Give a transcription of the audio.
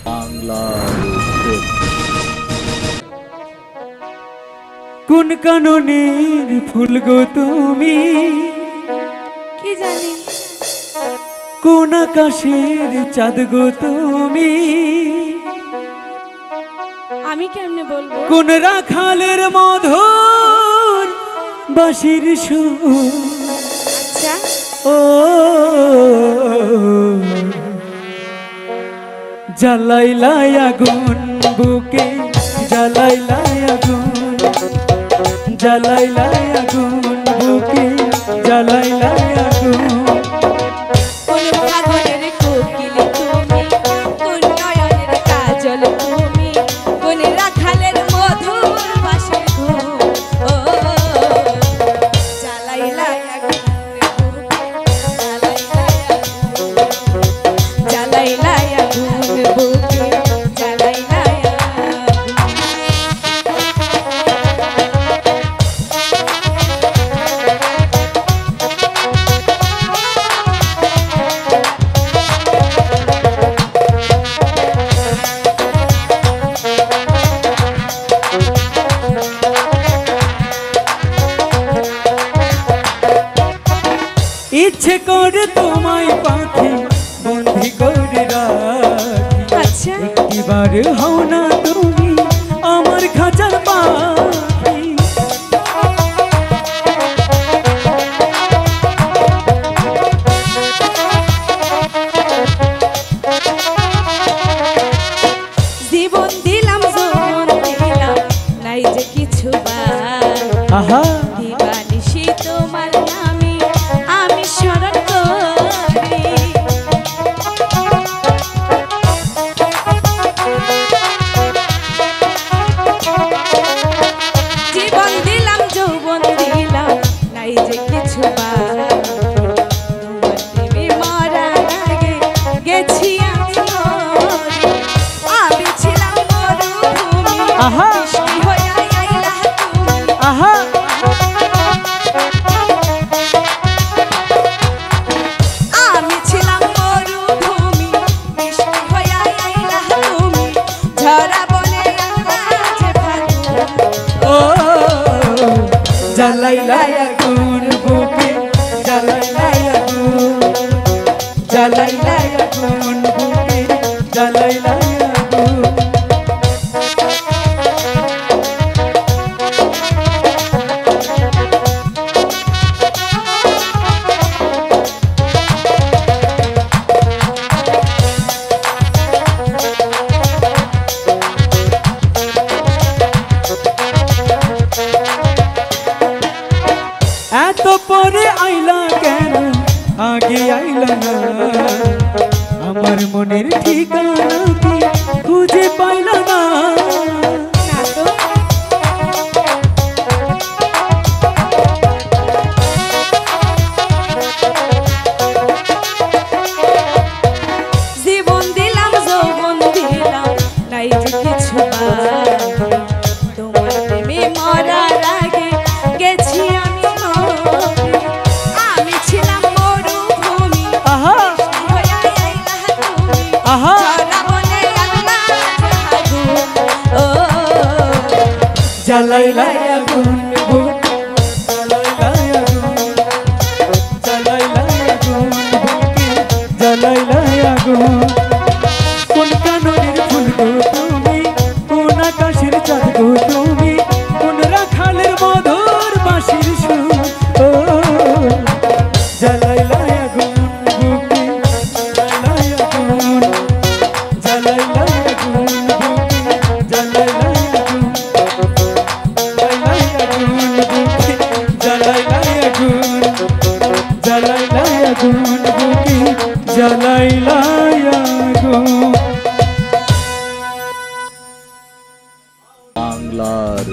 বাংলার কোন কাননের ফুল গো তুমি, কি জানি কোন আকাশের চাঁদ গো তুমি, আমি কেমনে বলবো? কোন রাখালের মধুর বাঁশির সুর। আচ্ছা ও জ্বালাইলাই আগুন বুকে, জ্বালাইলাই আগুন, জ্বালাইলাই আগুন বুকে, জ্বালাইলাই আগুন। কোন ভাগনের কোকিল তুমি, কোন নয়নের কাজল তুমি, কোন রাখালের মধুর বাঁশির ধুম। ও জ্বালাইলাই আগুন বুকে, জ্বালাইলাই আগুন বুকে, জ্বালাইলাই আগুন। ইচ্ছে করে তোমায় পাখি বন্দি করে রাখি, আচ্ছা একটিবার হও না তুমি আমার খাঁচার পাখি। জীবন দিলাম যৌবন দিলাম, নাই যে কিছু আহা দিবানিশি তোমার নামে আমি স্মরণ করি। জীবন দিলাম যৌবন দিলাম, নাই যে কিছু তোমার প্রেমে মরার আগে গেছি আমি মরি। আমি ছিলাম মরুভূমি, আহা বৃষ্টি হয়ে আইলা তুমি। আহা আমি ছিলাম মরুভূমি, বৃষ্টি হয়ে আইলা তুমি। ঝরা বনে আকাশে ফাগুন। ও জ্বালাইলাই আগুন বুকে, জ্বালাইলাই আগুন, জ্বালাইলাই আগুন বুকে, জ্বালাইলাই আগুন। এত পরে আইলা কেন, আগে আইলা না? আমার মনের ঠিকানা কি খুঁজে পাইলা না? না তো জীবন দিলাম যৌবন দিলাম, নাই যে কিছু তোমার প্রেমে মরার আগে গেছি আমি মরি। আমি ছিলাম মরুভূমি, আহা বৃষ্টি হয়ে আইলা তুমি। আহা ঝরা বনে আকাশে ফাগুন। ও জ্বালাইলাই আগুন বুকে, জ্বালাইলাই আগুন, জ্বালাইলাই আগুন বুকে, জ্বালাইলাই আগুন। কোন কাননের ফুল গো তুমি, কোন আকাশের চাঁদ গো তুমি, কোন রাখালের মধুর বাঁশির সুর। ও জ্বালাইলাই আগুন বুকে, জ্বালাইলাই আগুন, জ্বালাইলাই আগুন বুকে, জ্বালাইলাই আগুন, জ্বালাইলাই আগুন বুকে, জ্বালাইলাই আগুন, জ্বালাইলাই আগুন বুকে, জ্বালাইলাই আগুন। বাংলার